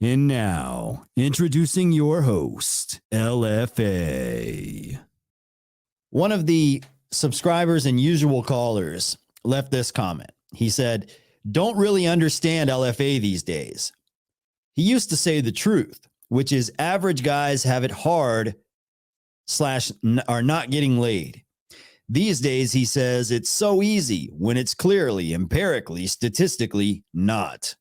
And now, introducing your host, LFA. One of the subscribers and usual callers left this comment. He said, "Don't really understand LFA these days. He used to say the truth, which is average guys have it hard / are not getting laid. These days, he says it's so easy when it's clearly, empirically, statistically not.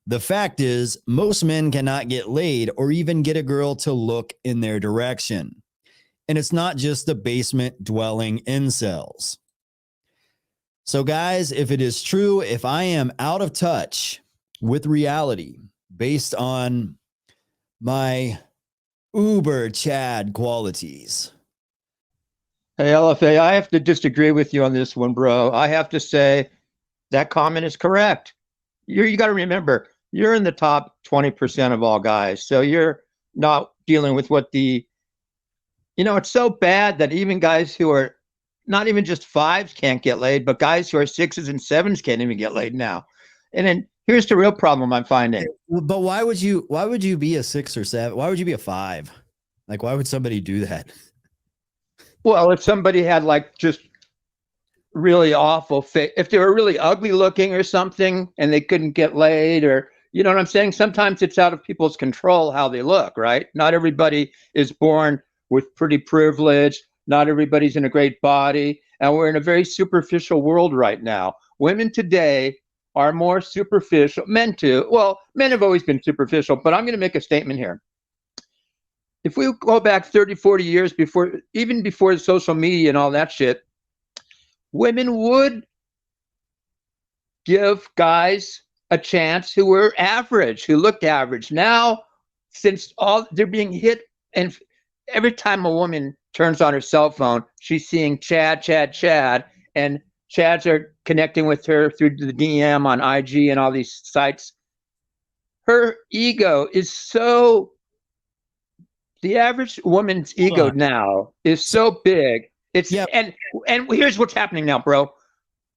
The fact is, most men cannot get laid or even get a girl to look in their direction. And it's not just the basement dwelling incels. So, guys, if it is true, if I am out of touch with reality based on my uber Chad qualities." Hey, LFA, I have to disagree with you on this one, bro. I have to say that comment is correct. You got to remember, you're in the top 20% of all guys. So you're not dealing with what it's so bad that even guys who are not even just fives can't get laid, but guys who are sixes and sevens can't even get laid now. And then here's the real problem I'm finding. But why would you be a 6 or 7? Why would you be a 5? Like, why would somebody do that? Well, if somebody had like just really awful face, if they were really ugly looking or something and they couldn't get laid, or you know what I'm saying? Sometimes it's out of people's control how they look, right? Not everybody is born with pretty privilege. Not everybody's in a great body. And we're in a very superficial world right now. Women today are more superficial. Men too. Well, men have always been superficial, but I'm going to make a statement here. If we go back 30, 40 years before, even before social media and all that shit, women would give guys a chance who were average, who looked average. Now, since they're being hit, and every time a woman turns on her cell phone, she's seeing Chad, and Chads are connecting with her through the DM on IG and all these sites. Her ego is so... The average woman's ego now is so big. It's and here's what's happening now, bro.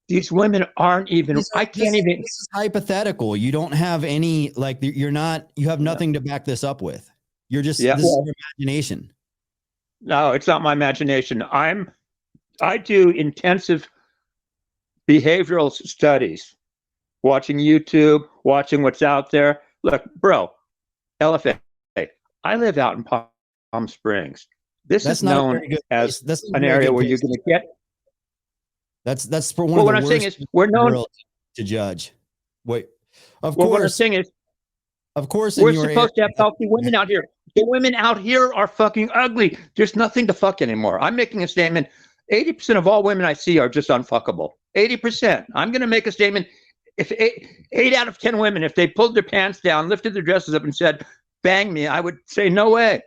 These women aren't even. This is hypothetical. You don't have any, like, you're not. You have nothing to back this up with. You're just this is your imagination. No, it's not my imagination. I do intensive behavioral studies, watching YouTube, watching what's out there. Look, bro, LFA. I live out in Palm Springs. That's is known as an area where you're going to get. That's for one of the worst. What I'm saying is, we're known to judge. Wait, of course. What I'm saying is, of course, we're supposed to have healthy women out here. The women out here are fucking ugly. There's nothing to fuck anymore. I'm making a statement. 80% of all women I see are just unfuckable. 80%. I'm going to make a statement. If 8 out of 10 women, if they pulled their pants down, lifted their dresses up, and said, "Bang me," I would say, no way.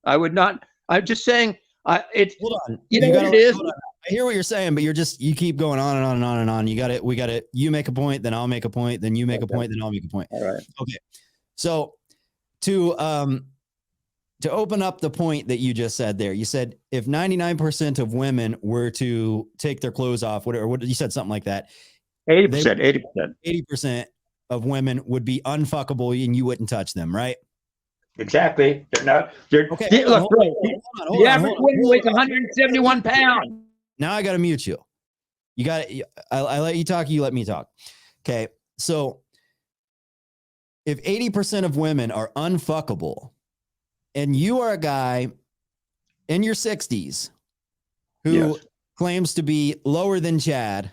I would not. I'm just saying, it's, hold on. You know what it is? I hear what you're saying, but you keep going on and on and on and on. We got it. You make a point, then I'll make a point, then you make a point, then I'll make a point. All right. Okay. So to open up the point that you just said there, you said if 99% of women were to take their clothes off, what you said, something like that. 80% of women would be unfuckable and you wouldn't touch them, right? Exactly. Okay. Look, bro, the average woman weighs 171 pounds. Now I got to mute you. You got I let you talk. You let me talk. Okay. So if 80% of women are unfuckable and you are a guy in your 60s who claims to be lower than Chad,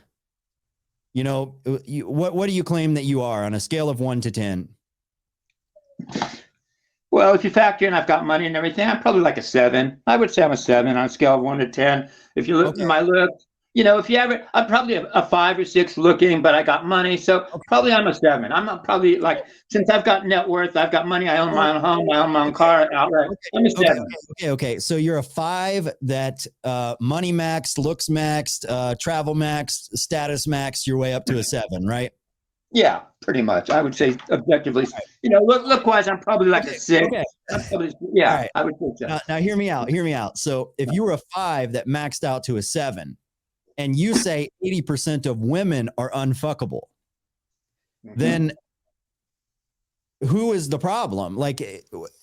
you know, what do you claim that you are on a scale of 1 to 10? Well, if you factor in I've got money and everything, I'm probably like a 7. I would say I'm a 7 on a scale of 1 to 10. If you look at my look, if you ever, I'm probably a 5 or 6 looking, but I got money. So probably I'm a 7. I'm probably like, since I've got net worth, I've got money, I own my own home, I own my own car outright. I'm a 7. Okay. So you're a 5 that money maxed, looks maxed, travel maxed, status maxed, your way up to a 7, right? Yeah, pretty much. I would say objectively, look wise, I'm probably like a 6. Okay. Right. I would think so. Now hear me out. So if you were a 5 that maxed out to a 7 and you say 80% of women are unfuckable, then who is the problem? Like,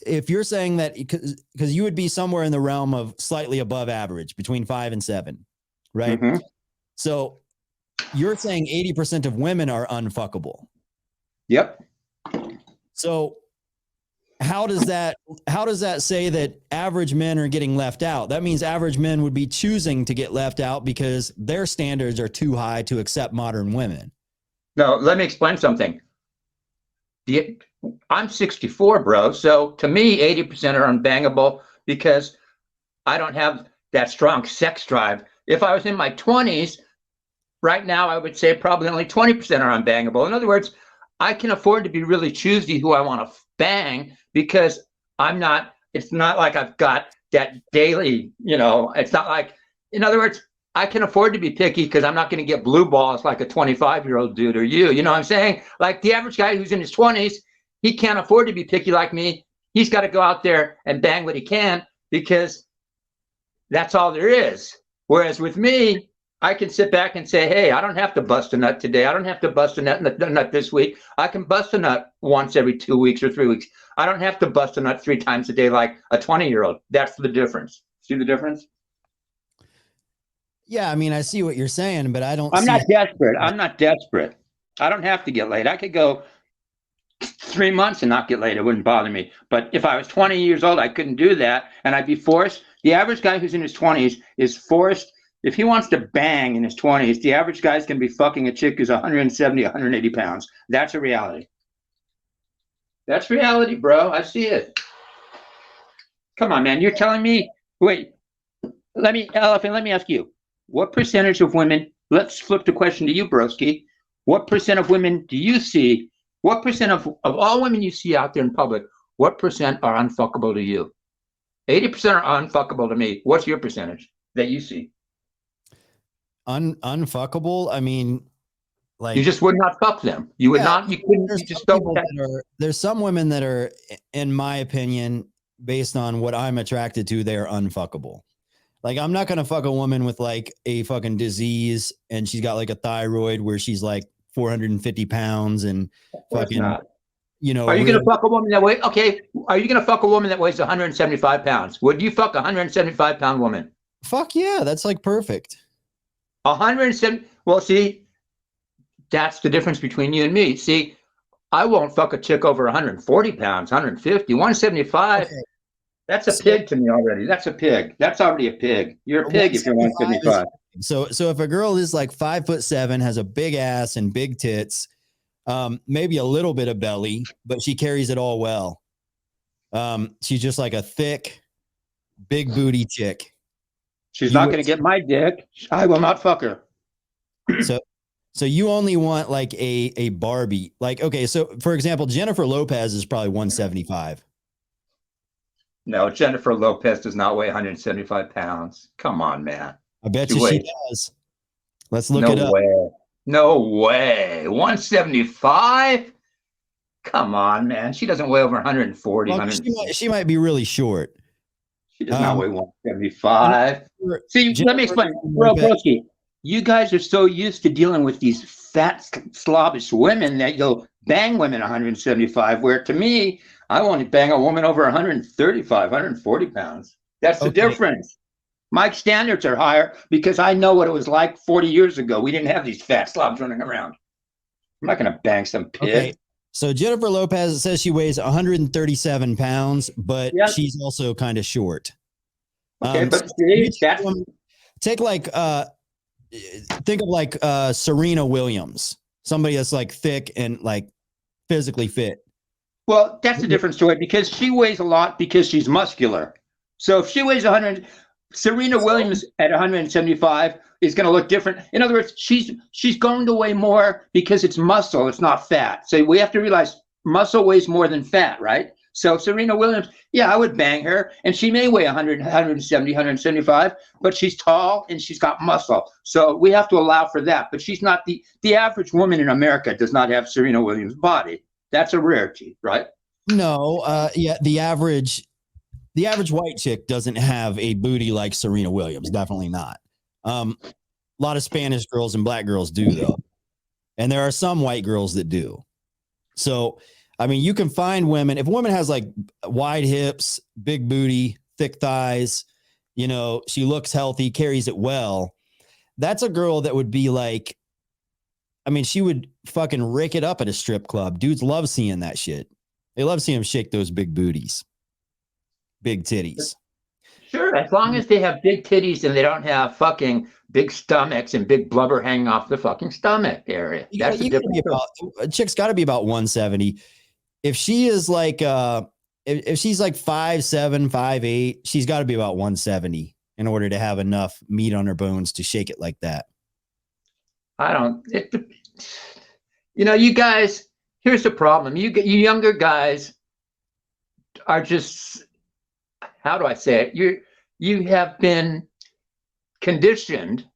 if you're saying that, because you would be somewhere in the realm of slightly above average, between 5 and 7, right? Mhm. So you're saying 80% of women are unfuckable. Yep. So how does that say that average men are getting left out? That means average men would be choosing to get left out because their standards are too high to accept modern women. No, let me explain something. I'm 64, bro. So to me, 80% are unbangable because I don't have that strong sex drive. If I was in my 20s, right now, I would say probably only 20% are unbangable. In other words, I can afford to be really choosy who I want to bang because it's not like I've got that daily, it's not like, in other words, I can afford to be picky because I'm not going to get blue balls like a 25-year-old dude or you. You know what I'm saying? Like the average guy who's in his 20s, he can't afford to be picky like me. He's got to go out there and bang what he can because that's all there is. Whereas with me, I can sit back and say, hey, I don't have to bust a nut today. I don't have to bust a nut this week. I can bust a nut once every 2 weeks or 3 weeks. I don't have to bust a nut 3 times a day like a 20-year-old. That's the difference. See the difference? Yeah, I mean, I see what you're saying, but I don't I'm see not desperate. I'm not desperate. I don't have to get laid. I could go 3 months and not get laid. It wouldn't bother me. But if I was 20 years old, I couldn't do that. And I'd be forced. The average guy who's in his 20s is forced. If he wants to bang in his 20s, the average guy's going to be fucking a chick who's 170, 180 pounds. That's a reality. That's reality, bro. I see it. Come on, man. You're telling me, wait, let me ask you, what percentage of women, let's flip the question to you, broski. What percent of women do you see? What percent of all women you see out there in public, what percent are unfuckable to you? 80% are unfuckable to me. What's your percentage that you see? Unfuckable. I mean, like, you just would not fuck them. You would not. You couldn't. You just don't. There's some women that are, in my opinion, based on what I'm attracted to, they're unfuckable. Like, I'm not gonna fuck a woman with like a fucking disease and she's got like a thyroid where she's like 450 pounds and fucking, not. Are you gonna fuck a woman that weighs? Okay. Are you gonna fuck a woman that weighs 175 pounds? Would you fuck a 175-pound woman? Fuck yeah, that's like perfect. 170. Well, see, that's the difference between you and me. See, I won't fuck a chick over 140 pounds, 150, 175. Okay. That's a pig to me already. That's a pig. That's already a pig. You're a pig if you're 175. So if a girl is like 5'7", has a big ass and big tits, maybe a little bit of belly, but she carries it all well. She's just like a thick, big booty chick. She's not going to get my dick. I will not fuck her. So you only want like a Barbie. Like, okay, so for example, Jennifer Lopez is probably 175. No, Jennifer Lopez does not weigh 175 pounds. Come on, man. I bet she does. Let's look it up. No way. 175? Come on, man. She doesn't weigh over 140. Well, she might be really short. She does not weigh 175. See, let me explain. Broski, you guys are so used to dealing with these fat, slobbish women that you'll bang women 175, where to me, I want to bang a woman over 135, 140 pounds. That's the difference. My standards are higher because I know what it was like 40 years ago. We didn't have these fat slobs running around. I'm not going to bang some pig. Okay. So Jennifer Lopez says she weighs 137 pounds, but she's also kind of short. Okay, but take like think of like Serena Williams, somebody that's like thick and like physically fit. Well, that's a different story because she weighs a lot because she's muscular. So if she weighs 100, Serena Williams at 175 is going to look different. In other words, she's going to weigh more because it's muscle, it's not fat. So we have to realize muscle weighs more than fat, right? So Serena Williams, I would bang her, and she may weigh 100, 170, 175, but she's tall and she's got muscle. So we have to allow for that. But she's not the average woman in America does not have Serena Williams' body. That's a rarity, right? No, the average white chick doesn't have a booty like Serena Williams. Definitely not. A lot of Spanish girls and black girls do, though. And there are some white girls that do. So I mean, you can find women, if a woman has like wide hips, big booty, thick thighs, you know, she looks healthy, carries it well. That's a girl that would be like, I mean, she would fucking rick it up at a strip club. Dudes love seeing that shit. They love seeing them shake those big booties, big titties. Sure, as long as they have big titties and they don't have fucking big stomachs and big blubber hanging off the fucking stomach area. That's a different. A chick's got to be about 170. If she is like, if she's like 5'7", 5'8", she's got to be about 170 in order to have enough meat on her bones to shake it like that. You know, you guys, here's the problem. You younger guys are just, how do I say it? You have been conditioned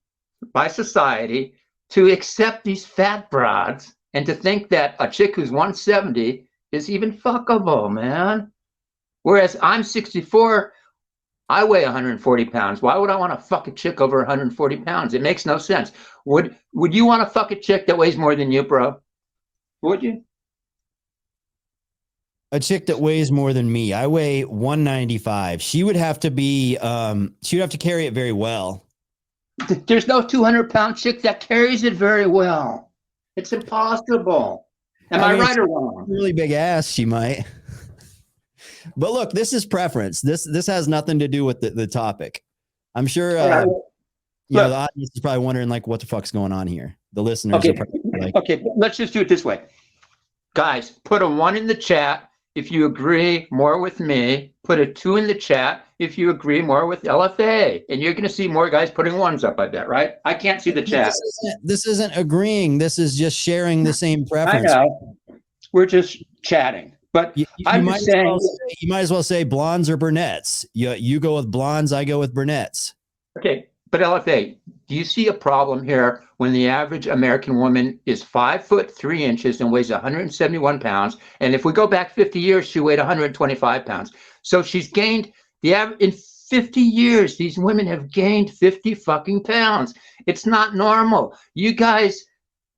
by society to accept these fat broads and to think that a chick who's 170 is even fuckable, man. Whereas I'm 64, I weigh 140 pounds. Why would I want to fuck a chick over 140 pounds? It makes no sense. Would you want to fuck a chick that weighs more than you, bro? Would you? A chick that weighs more than me. I weigh 195. She would have to be, she would have to carry it very well. There's no 200-pound chick that carries it very well. It's impossible. Am I right or wrong? Really big ass, she might. But look, this is preference. This has nothing to do with the topic. I'm sure you know, the audience is probably wondering like what the fuck's going on here. The listeners are probably like, okay, let's just do it this way. Guys, put a 1 in the chat if you agree more with me. Put a 2 in the chat if you agree more with LFA. And you're going to see more guys putting 1s up, I bet, right? I can't see the chat. This isn't agreeing. This is just sharing the same preference. I know. We're just chatting. But you might as well say blondes or brunettes. You go with blondes, I go with brunettes. Okay, but LFA, do you see a problem here when the average American woman is 5'3" and weighs 171 pounds? And if we go back 50 years, she weighed 125 pounds. So she's gained in 50 years, these women have gained 50 fucking pounds. It's not normal. You guys,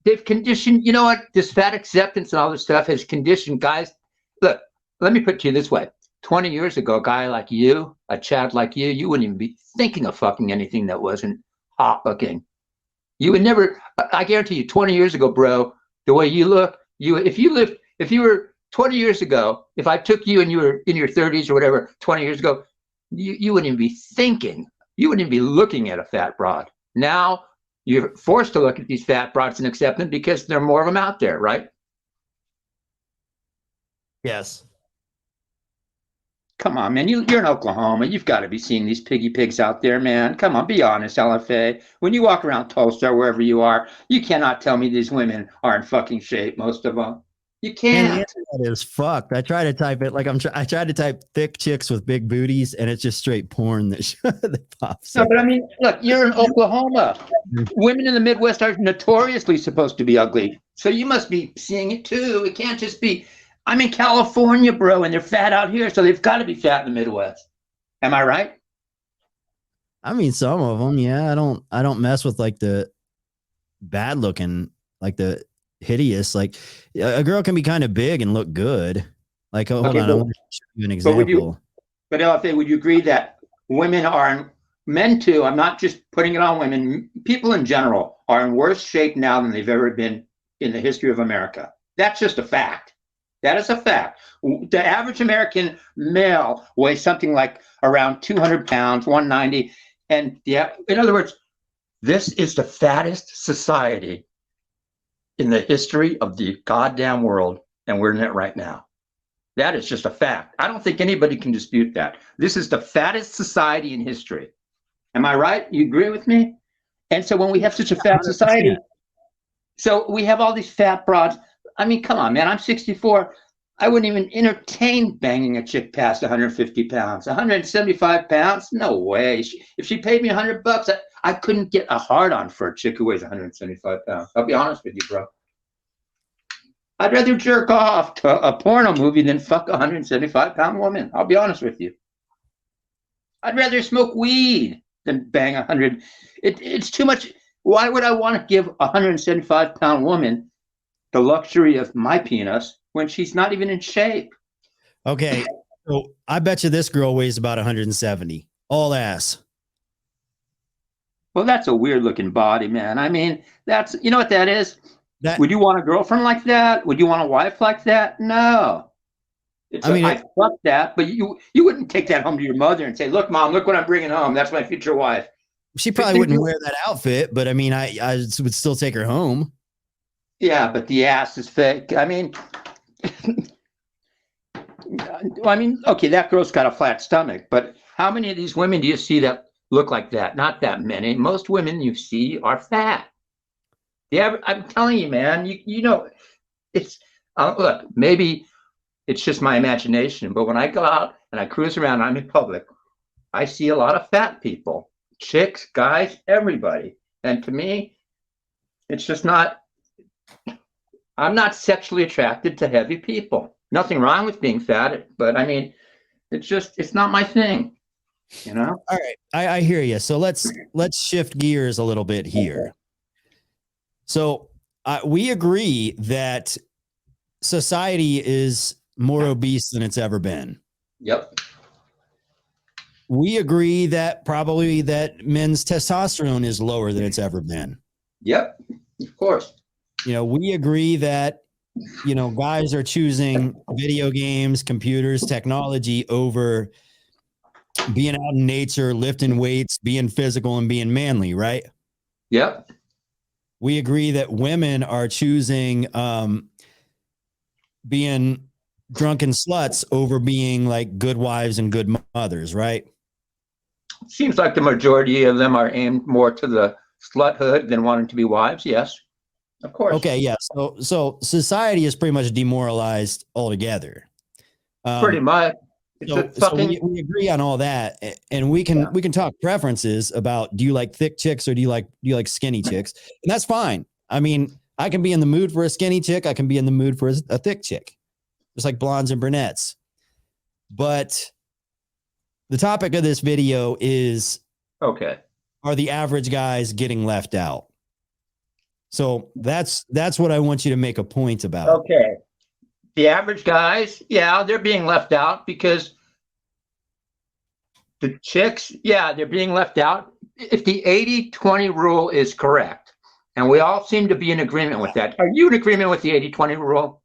they've conditioned, you know what? This fat acceptance and all this stuff has conditioned guys. Look, let me put it to you this way. 20 years ago, a guy like you, a Chad like you wouldn't even be thinking of fucking anything that wasn't hot looking. You would never, I guarantee you, 20 years ago, bro, the way you look, if you were 20 years ago, if I took you and you were in your 30s or whatever, 20 years ago, you wouldn't even be thinking, you wouldn't even be looking at a fat broad. Now you're forced to look at these fat broads and accept them because there are more of them out there, right? Yes. Come on, man. You're in Oklahoma. You've got to be seeing these piggy pigs out there, man. Come on, be honest, LFA. When you walk around Tulsa or wherever you are, you cannot tell me these women are in fucking shape, most of them. You can't. Man, the internet is fucked. I try to type it like I tried to type thick chicks with big booties, and it's just straight porn that pops up. No, but I mean, look, you're in Oklahoma. Women in the Midwest are notoriously supposed to be ugly. So you must be seeing it too. It can't just be, I'm in California, bro, and they're fat out here, so they've got to be fat in the Midwest. Am I right? I mean, some of them, yeah. I don't mess with like the bad looking, like the hideous. Like a girl can be kind of big and look good. Like, hold on, I want to show you an example. But LFA, would you agree that women are, men too, I'm not just putting it on women, people in general are in worse shape now than they've ever been in the history of America? That's just a fact. That is a fact. The average American male weighs something like around 200 pounds, 190. And yeah, in other words, this is the fattest society in the history of the goddamn world. And we're in it right now. That is just a fact. I don't think anybody can dispute that. This is the fattest society in history. Am I right? You agree with me? And so when we have such a fat society, so we have all these fat broads. I mean, come on, man. I'm 64. I wouldn't even entertain banging a chick past 150 pounds. 175 pounds? No way. If she paid me $100, I couldn't get a hard on for a chick who weighs 175 pounds. I'll be honest with you, bro. I'd rather jerk off to a porno movie than fuck a 175-pound woman. I'll be honest with you. I'd rather smoke weed than bang 100. It's too much. Why would I want to give a 175-pound woman the luxury of my penis when she's not even in shape. Okay. So I bet you this girl weighs about 170. All ass. Well, that's a weird looking body, man. I mean, that's, you know what that is? That Would you want a girlfriend like that? Would you want a wife like that? No. I mean, I fuck that, but you wouldn't take that home to your mother and say, "Look, mom, look what I'm bringing home. That's my future wife." she probably wouldn't wear that outfit, but I mean, I would still take her home. Yeah, but the ass is fake. I mean, okay, that girl's got a flat stomach, but how many of these women do you see that look like that? Not that many. Most women you see are fat. Yeah, I'm telling you, man. You know, it's look. Maybe it's just my imagination, but when I go out and I cruise around, I'm in public. I see a lot of fat people, chicks, guys, everybody, and to me, it's just not. I'm not sexually attracted to heavy people. Nothing wrong with being fat, but I mean, it's not my thing, you know? All right. I hear you. So let's shift gears a little bit here. So we agree that society is more obese than it's ever been. Yep. We agree that probably that men's testosterone is lower than it's ever been. Yep. Of course. You know, we agree that, you know, guys are choosing video games, computers, technology over being out in nature, lifting weights, being physical, and being manly, right? Yep. We agree that women are choosing being drunken sluts over being like good wives and good mothers, right? Seems like the majority of them are aimed more to the sluthood than wanting to be wives. Yes, of course. Okay, yeah. So society is pretty much demoralized altogether. Pretty much. So we agree on all that, and we can talk preferences about, do you like thick chicks or do you like skinny chicks, and that's fine. I mean, I can be in the mood for a skinny chick. I can be in the mood for a thick chick, just like blondes and brunettes. But the topic of this video is, okay, are the average guys getting left out? So that's what I want you to make a point about. Okay. The average guys, yeah, they're being left out because the chicks, yeah, they're being left out. If the 80-20 rule is correct, and we all seem to be in agreement with that. Are you in agreement with the 80-20 rule?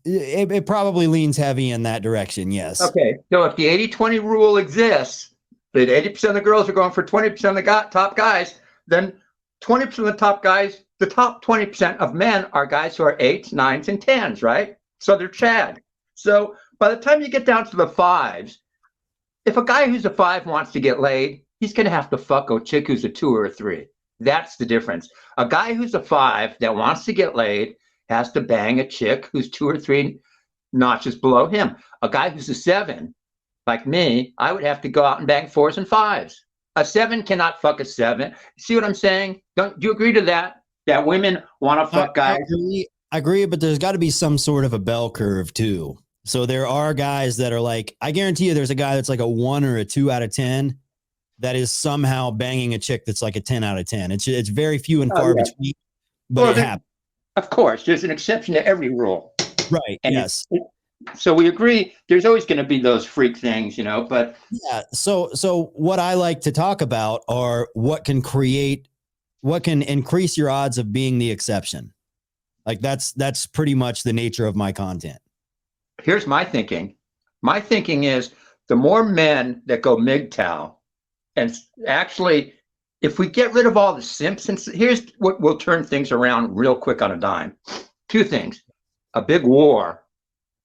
It probably leans heavy in that direction, yes. Okay, so if the 80-20 rule exists, that 80% of the girls are going for 20% of the top guys, then 20% of the top guys, the top 20% of men are guys who are 8s, 9s, and 10s, right? So they're Chad. So by the time you get down to the 5s, if a guy who's a 5 wants to get laid, he's going to have to fuck a chick who's a 2 or a 3. That's the difference. A guy who's a 5 that wants to get laid has to bang a chick who's 2 or 3 notches below him. A guy who's a 7, like me, I would have to go out and bang 4s and 5s. A 7 cannot fuck a 7. See what I'm saying? Do you agree to that? That women want to fuck guys? I agree, but there's got to be some sort of a bell curve too. So there are guys that are like, I guarantee you there's a guy that's like a 1 or a 2 out of 10 that is somehow banging a chick that's like a 10 out of 10. It's very few and far between, but it happens. Of course, there's an exception to every rule. Right, and yes. So we agree there's always going to be those freak things, you know, but yeah. So what I like to talk about are what can increase your odds of being the exception. Like that's pretty much the nature of my content. Here's my thinking. My thinking is the more men that go MGTOW, and actually, if we get rid of all the simps, and here's what will turn things around real quick on a dime. 2 things. A big war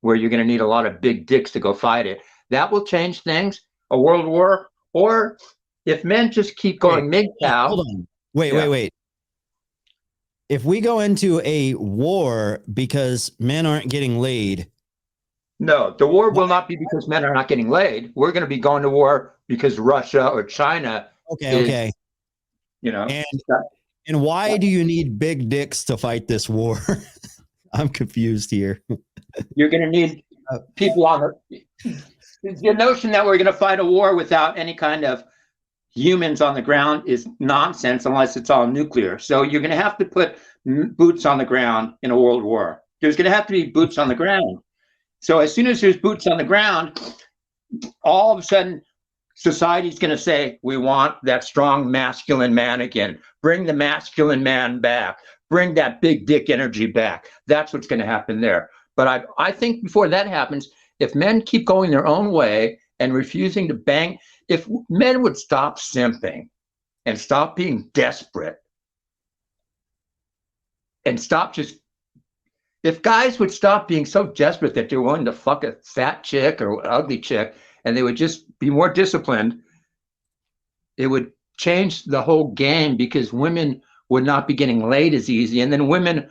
where you're going to need a lot of big dicks to go fight it. That will change things. A world war, or if men just keep going MGTOW. Hold on. Wait. If we go into a war because men aren't getting laid. No, the war will not be because men are not getting laid. We're going to be going to war because Russia or China. Okay. You know. And why do you need big dicks to fight this war? I'm confused here. You're going to need people on the notion that we're going to fight a war without any kind of humans on the ground is nonsense unless it's all nuclear. So you're going to have to put boots on the ground in a world war. There's going to have to be boots on the ground. So as soon as there's boots on the ground, all of a sudden, society's going to say, we want that strong masculine man again. Bring the masculine man back. Bring that big dick energy back. That's what's going to happen there. But I think before that happens, if men keep going their own way and refusing to bang, if men would stop simping and stop being desperate and stop just, if guys would stop being so desperate that they're willing to fuck a fat chick or an ugly chick, and they would just be more disciplined, it would change the whole game, because women would not be getting laid as easy. And then women,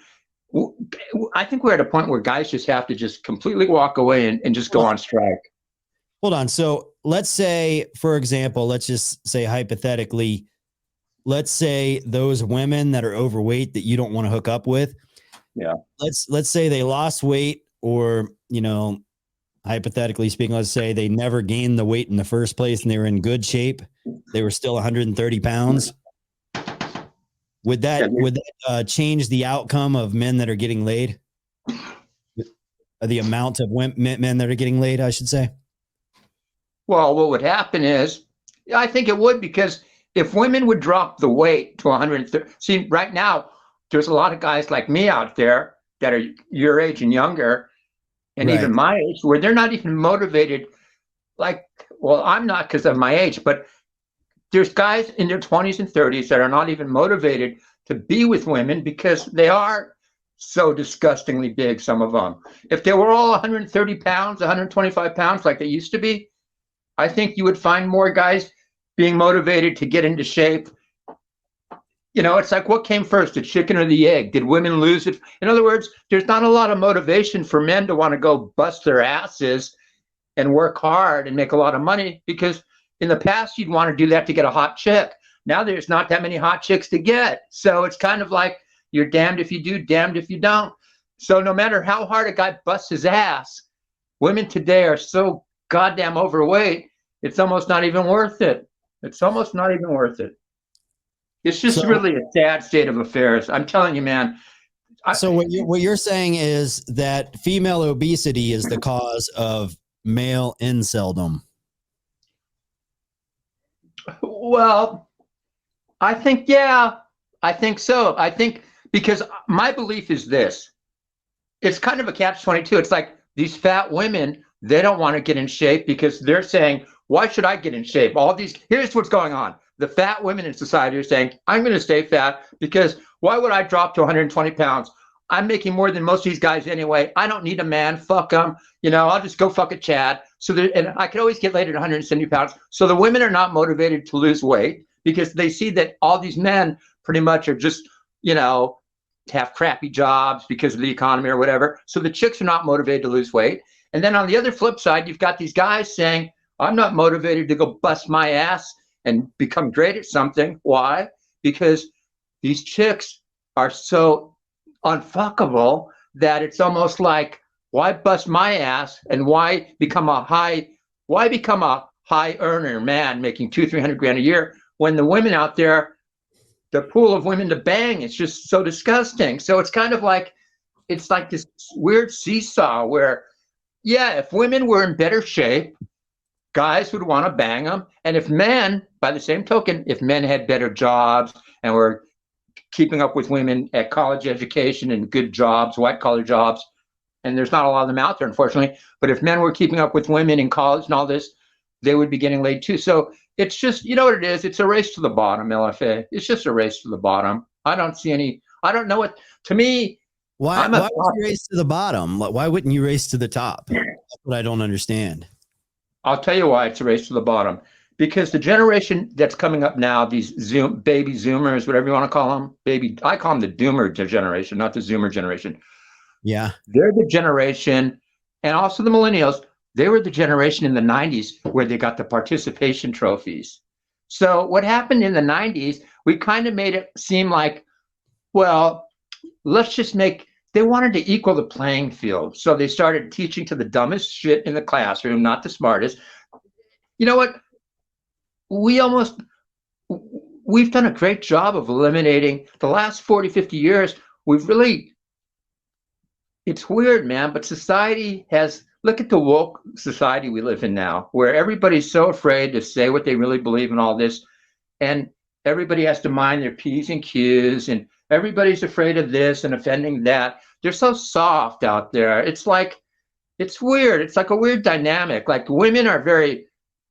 I think we're at a point where guys just have to just completely walk away and just go on strike. Hold on. So let's say, for example, let's just say hypothetically, let's say those women that are overweight that you don't want to hook up with. Yeah. Let's say they lost weight, or, you know, hypothetically speaking, let's say they never gained the weight in the first place and they were in good shape. They were still 130 pounds. Would that change the outcome of men that are getting laid? The amount of men that are getting laid, I should say. Well, what would happen is, I think it would, because if women would drop the weight to 130, see, right now, there's a lot of guys like me out there that are your age and younger, and right. even my age, where they're not even motivated. Like, well, I'm not because of my age, but there's guys in their 20s and 30s that are not even motivated to be with women because they are so disgustingly big, some of them. If they were all 130 pounds, 125 pounds like they used to be, I think you would find more guys being motivated to get into shape. You know, it's like, what came first, the chicken or the egg? Did women lose it? In other words, there's not a lot of motivation for men to want to go bust their asses and work hard and make a lot of money, because in the past, you'd want to do that to get a hot chick. Now there's not that many hot chicks to get. So it's kind of like, you're damned if you do, damned if you don't. So no matter how hard a guy busts his ass, women today are so goddamn overweight, it's almost not even worth it. It's almost not even worth it. It's just really a sad state of affairs. I'm telling you, man. So what you're saying is that female obesity is the cause of male inceldom. Well, I think, yeah, I think so. I think, because my belief is this. It's kind of a catch-22. It's like these fat women, they don't want to get in shape because they're saying, why should I get in shape? Here's what's going on. The fat women in society are saying, I'm going to stay fat because why would I drop to 120 pounds? I'm making more than most of these guys anyway. I don't need a man. Fuck them. You know, I'll just go fuck a Chad. And I could always get laid at 170 pounds. So the women are not motivated to lose weight because they see that all these men pretty much are just, you know, have crappy jobs because of the economy or whatever. So the chicks are not motivated to lose weight. And then on the other flip side, you've got these guys saying, I'm not motivated to go bust my ass and become great at something. Why? Because these chicks are so unfuckable that it's almost like, why bust my ass and why become a high earner man making 200-300 grand a year when the women out there, the pool of women to bang, it's just so disgusting. So it's kind of like, it's like this weird seesaw where, yeah, if women were in better shape, guys would want to bang them. And if men, by the same token, if men had better jobs and were keeping up with women at college education and good jobs, white collar jobs, and there's not a lot of them out there, unfortunately, but if men were keeping up with women in college and all this, they would be getting laid too. So it's just, you know what it is? It's a race to the bottom, LFA. It's just a race to the bottom. I don't know what, to me. Why would you race to the bottom? Why wouldn't you race to the top? That's what I don't understand. I'll tell you why it's a race to the bottom. Because the generation that's coming up now, these baby Zoomers, whatever you want to call them, I call them the Doomer generation, not the Zoomer generation. Yeah. They're the generation, and also the millennials, they were the generation in the 90s where they got the participation trophies. So what happened in the 90s, we kind of made it seem like, well, they wanted to equal the playing field. So they started teaching to the dumbest shit in the classroom, not the smartest. You know what? we've done a great job of eliminating the last 40, 50 years. We've really, it's weird, man, but society has, look at the woke society we live in now, where everybody's so afraid to say what they really believe in all this. And everybody has to mind their P's and Q's, and everybody's afraid of this and offending that. They're so soft out there. It's like, it's weird. It's like a weird dynamic. Like women are very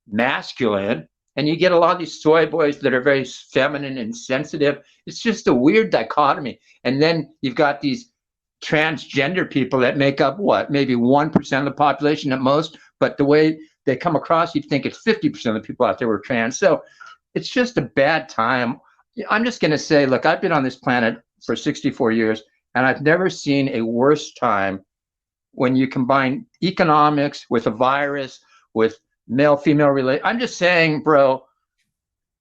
masculine, and you get a lot of these soy boys that are very feminine and sensitive. It's just a weird dichotomy. And then you've got these transgender people that make up what, maybe 1% of the population at most, but the way they come across, you'd think it's 50% of the people out there were trans. So it's just a bad time. I'm just going to say, look, I've been on this planet for 64 years, and I've never seen a worse time when you combine economics with a virus, with male-female relation. I'm just saying, bro,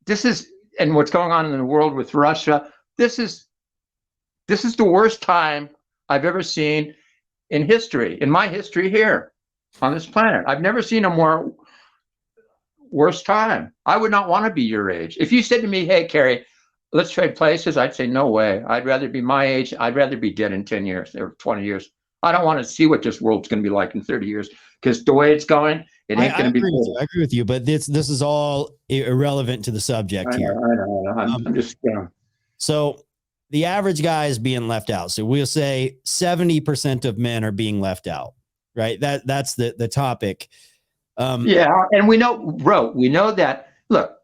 this is, and what's going on in the world with Russia, this is the worst time I've ever seen in history, in my history here on this planet. I've never seen a more worst time. I would not want to be your age. If you said to me, hey, Carrie, let's trade places, I'd say, no way. I'd rather be my age. I'd rather be dead in 10 years or 20 years. I don't want to see what this world's going to be like in 30 years, because the way it's going, it ain't going to be. I agree with you, but this is all irrelevant to the subject here. I know. I'm just, So the average guy is being left out. So we'll say 70% of men are being left out, right? That's the topic. Yeah, and we know, bro, we know that. Look,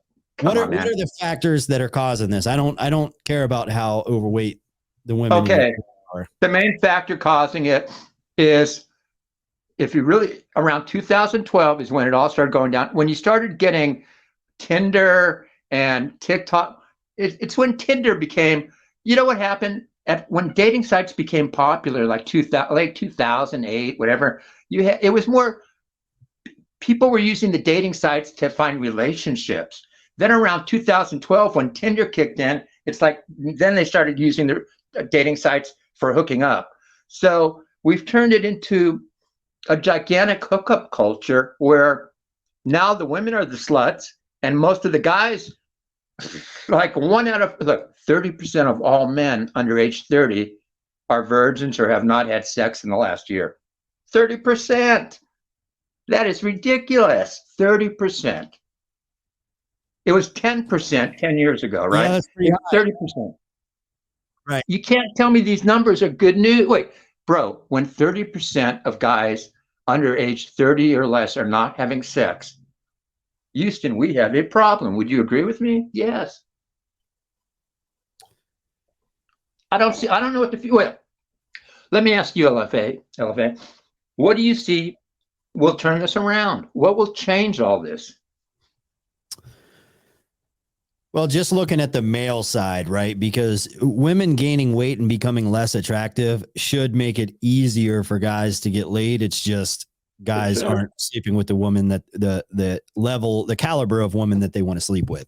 what are the factors that are causing this? I don't care about how overweight the women are. The main factor causing it is, if you really, around 2012 is when it all started going down. When you started getting Tinder and TikTok, it's when Tinder became, you know what happened? When dating sites became popular, like late 2008, whatever, it was more, people were using the dating sites to find relationships. Then around 2012, when Tinder kicked in, it's like, then they started using the dating sites for hooking up. So we've turned it into a gigantic hookup culture where now the women are the sluts, and most of the guys, like 30% of all men under age 30 are virgins or have not had sex in the last year. 30%. That is ridiculous. 30%. It was 10% 10 years ago, right? Yeah, that's pretty high. 30%. Right. You can't tell me these numbers are good news. Wait, bro, when 30% of guys under age 30 or less are not having sex, Houston, we have a problem. Would you agree with me? Yes. I don't know what to feel. Well, let me ask you, LFA, what do you see will turn this around? What will change all this? Well, just looking at the male side, right? Because women gaining weight and becoming less attractive should make it easier for guys to get laid. It's just guys aren't sleeping with the woman that the caliber of woman that they want to sleep with.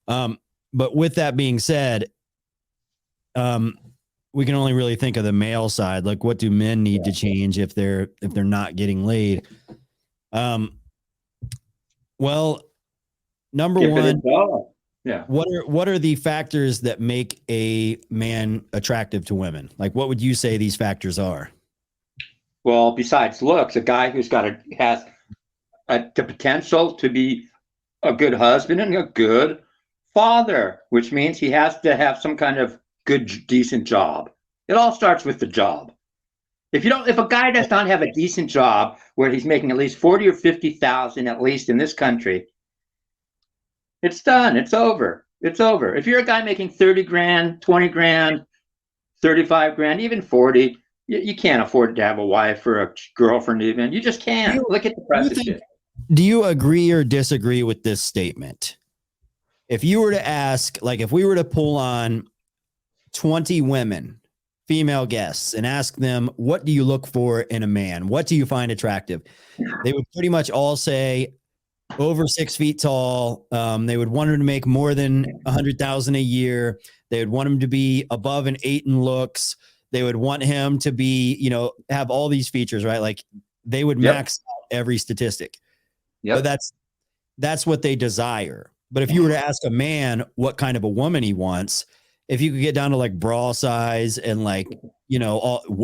But with that being said, we can only really think of the male side. Like, what do men need to change if they're not getting laid? Well, number one, yeah. What are the factors that make a man attractive to women? Like, what would you say these factors are? Well, besides looks, a guy who's has the potential to be a good husband and a good father, which means he has to have some kind of good, decent job. It all starts with the job. If a guy does not have a decent job where he's making at least 40 or 50,000, at least in this country, it's done. It's over. It's over. If you're a guy making 30 grand, 20 grand, 35 grand, even 40, you can't afford to have a wife or a girlfriend even. You just can't. Look at the price of shit. Do you agree or disagree with this statement? If you were to ask, like, if we were to pull on 20 women, female guests, and ask them, what do you look for in a man? What do you find attractive? They would pretty much all say over 6 feet tall. They would want him to make more than 100,000 a year. They would want him to be above an 8 in looks. They would want him to be, have all these features, right? Like, they would max out every statistic. Yeah, that's what they desire. But if you were to ask a man what kind of a woman he wants, if you could get down to like bra size and like,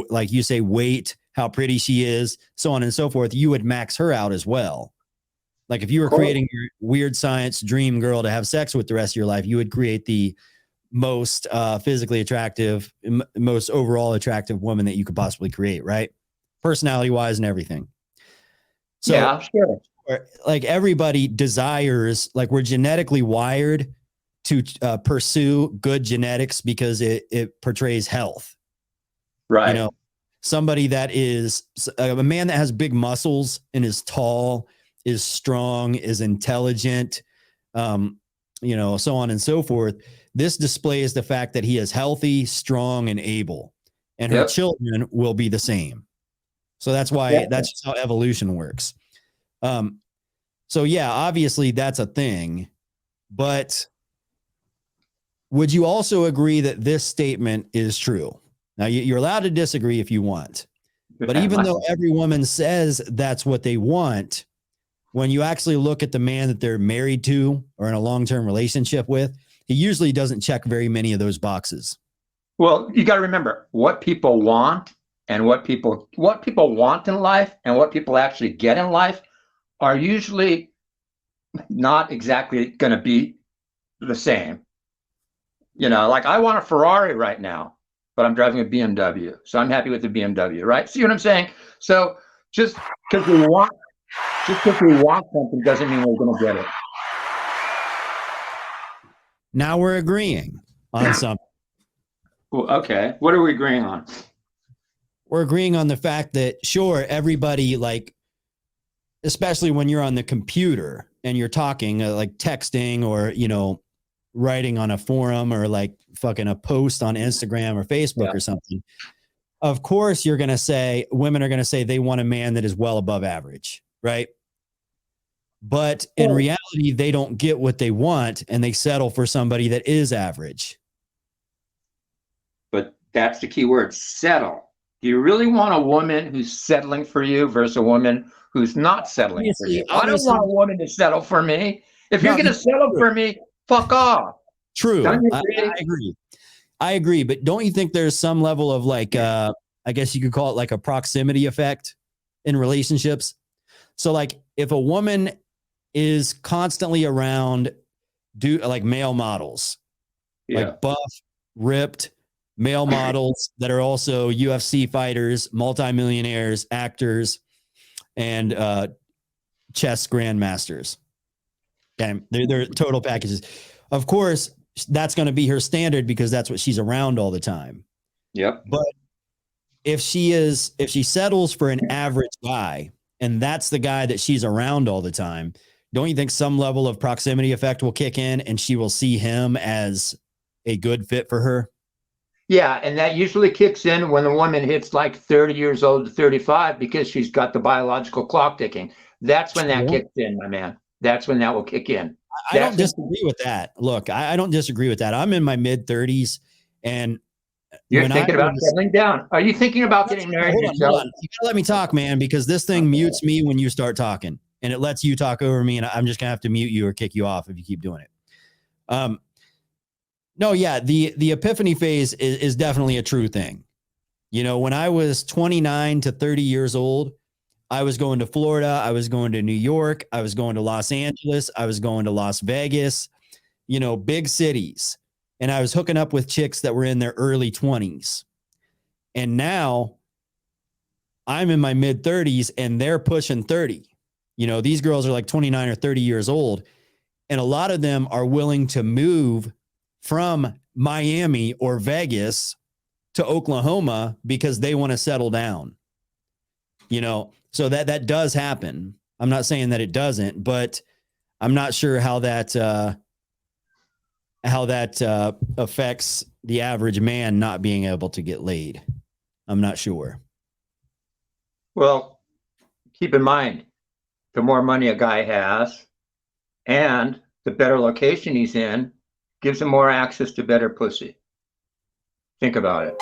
like you say, weight, how pretty she is, so on and so forth, you would max her out as well. Like if you were creating your weird science dream girl to have sex with the rest of your life, you would create the most physically attractive, most overall attractive woman that you could possibly create, right? Personality wise and everything. So, yeah, sure. Like everybody desires, like we're genetically wired to pursue good genetics because it portrays health. Right. Somebody that is a man that has big muscles and is tall, is strong, is intelligent, so on and so forth. This displays the fact that he is healthy, strong, and able, and her children will be the same. So that's why that's just how evolution works. So yeah, obviously that's a thing, but would you also agree that this statement is true? Now you're allowed to disagree if you want, but even though every woman says that's what they want, when you actually look at the man that they're married to or in a long-term relationship with, he usually doesn't check very many of those boxes. Well, you got to remember what people want and what people want in life and what people actually get in life are usually not exactly going to be the same. Like I want a Ferrari right now, but I'm driving a BMW. So I'm happy with the BMW, right? See what I'm saying? So just because we want something doesn't mean we're going to get it. Now we're agreeing on something. Well, okay. What are we agreeing on? We're agreeing on the fact that, sure, everybody, like, especially when you're on the computer and you're talking, like texting or, writing on a forum or like fucking a post on Instagram or Facebook or something. Of course, women are going to say they want a man that is well above average, right? But in reality, they don't get what they want and they settle for somebody that is average. But that's the key word, settle. Do you really want a woman who's settling for you versus a woman who's not settling for you? I don't want a woman to settle for me. If you're going to settle for me, fuck off. True. I agree. I agree. But don't you think there's some level of like, I guess you could call it like a proximity effect in relationships? So like if a woman is constantly around like male models, like buff, ripped male models that are also UFC fighters, multimillionaires, actors, and chess grandmasters. Okay. They're total packages. Of course, that's going to be her standard because that's what she's around all the time. Yep. But if she settles for an average guy and that's the guy that she's around all the time, don't you think some level of proximity effect will kick in and she will see him as a good fit for her? Yeah, and that usually kicks in when the woman hits like 30 years old to 35 because she's got the biological clock ticking. That's when that kicks in, my man. That's when that will kick in. I don't disagree with that. Look, I don't disagree with that. I'm in my mid-30s and you're thinking about settling down. Are you thinking about getting married yourself? Hold on. You gotta let me talk, man, because this thing mutes me when you start talking and it lets you talk over me and I'm just gonna have to mute you or kick you off if you keep doing it. No, yeah, the epiphany phase is definitely a true thing. When I was 29 to 30 years old, I was going to Florida, I was going to New York, I was going to Los Angeles, I was going to Las Vegas, big cities. And I was hooking up with chicks that were in their early 20s. And now I'm in my mid 30s and they're pushing 30. These girls are like 29 or 30 years old. And a lot of them are willing to move from Miami or Vegas to Oklahoma because they want to settle down. So that does happen. I'm not saying that it doesn't, but I'm not sure how that affects the average man not being able to get laid. I'm not sure. Well, keep in mind, the more money a guy has and the better location he's in gives him more access to better pussy. Think about it.